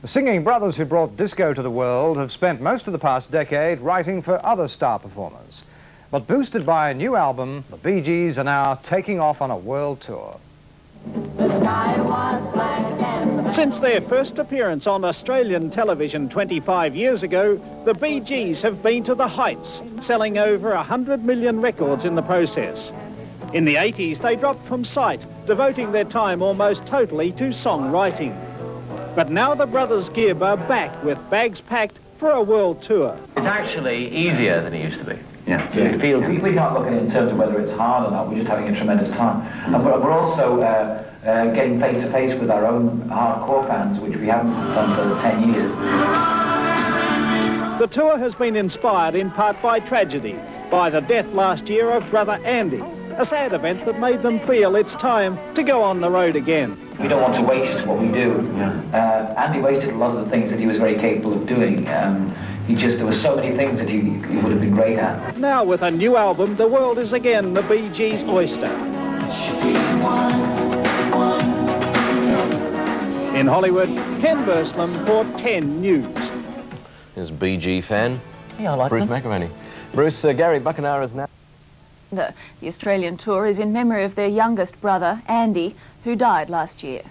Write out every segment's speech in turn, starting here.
The singing brothers who brought disco to the world have spent most of the past decade writing for other star performers. But boosted by a new album, the Bee Gees are now taking off on a world tour. Since their first appearance on Australian television 25 years ago, the Bee Gees have been to the heights, selling over 100 million records in the process. In the 80s, they dropped from sight, devoting their time almost totally to songwriting. But now the brothers Gibb are back with bags packed for a world tour. It's actually easier than it used to be. Yeah. So it feels we can't look at it in terms of whether it's hard or not, we're just having a tremendous time. And we're also getting face to face with our own hardcore fans, which we haven't done for 10 years. The tour has been inspired in part by tragedy, by the death last year of brother Andy, a sad event that made them feel it's time to go on the road again. We don't want to waste what we do. Andy wasted a lot of the things that he was very capable of doing. There were so many things that he would have been great at. Now with a new album, the world is again the Bee Gees' oyster. In Hollywood, Ken Burslem for 10 News. Here's a Bee Gee fan. Yeah, I like Bruce them. McIlvany. Bruce, Gary Buckenhauer is now... The Australian tour is in memory of their youngest brother, Andy, who died last year.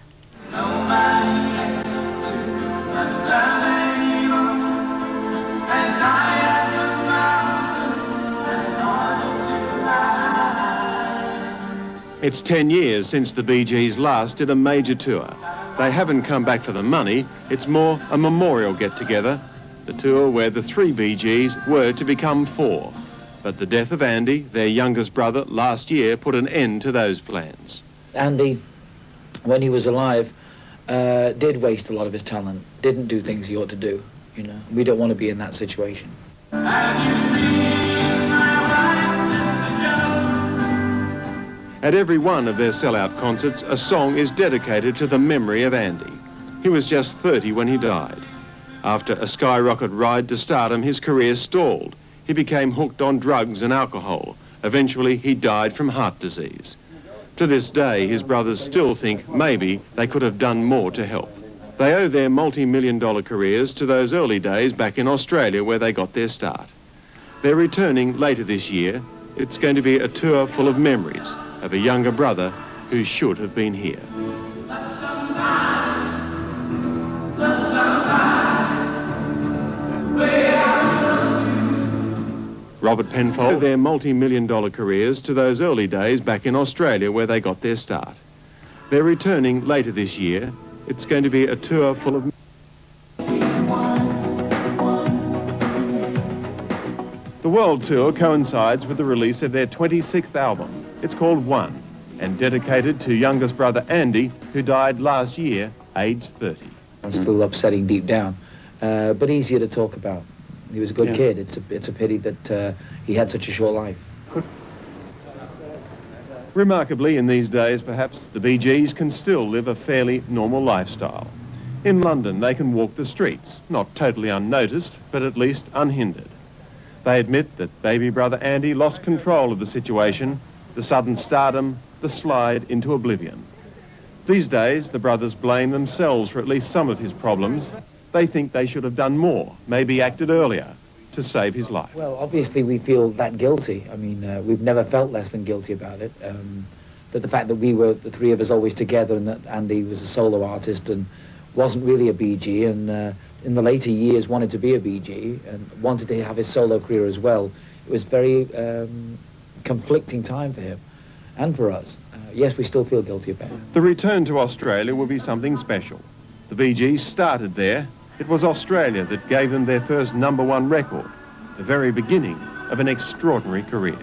It's 10 years since the Bee Gees last did a major tour. They haven't come back for the money, it's more a memorial get-together, the tour where the 3 Bee Gees were to become 4. But the death of Andy, their youngest brother, last year put an end to those plans. Andy, when he was alive, did waste a lot of his talent, didn't do things he ought to do, you know. We don't want to be in that situation. At every one of their sellout concerts, a song is dedicated to the memory of Andy. He was just 30 when he died. After a skyrocket ride to stardom, his career stalled. He became hooked on drugs and alcohol. Eventually, he died from heart disease. To this day, his brothers still think maybe they could have done more to help. They owe their multi-million-dollar careers to those early days back in Australia where they got their start. They're returning later this year. It's going to be a tour full of memories of a younger brother who should have been here. Robert Penfold, their multi-million-dollar careers to those early days back in Australia where they got their start. They're returning later this year. It's going to be a tour full of... The world tour coincides with the release of their 26th album. It's called One, and dedicated to youngest brother Andy, who died last year, aged 30. It's still upsetting deep down, but easier to talk about. He was a good kid. It's a pity that he had such a short life. Remarkably, in these days, perhaps, the Bee Gees can still live a fairly normal lifestyle. In London, they can walk the streets, not totally unnoticed, but at least unhindered. They admit that baby brother Andy lost control of the situation, the sudden stardom, the slide into oblivion. These days, the brothers blame themselves for at least some of his problems. They think they should have done more, maybe acted earlier, to save his life. Well, obviously we feel that guilty. I mean, we've never felt less than guilty about it. That the fact that we were, the 3 of us, always together, and that Andy was a solo artist and wasn't really a Bee Gee, and in the later years wanted to be a Bee Gee and wanted to have his solo career as well. It was very conflicting time for him and for us. Yes, we still feel guilty about it. The return to Australia will be something special. The Bee Gees started there. It was Australia that gave them their first #1 record, the very beginning of an extraordinary career.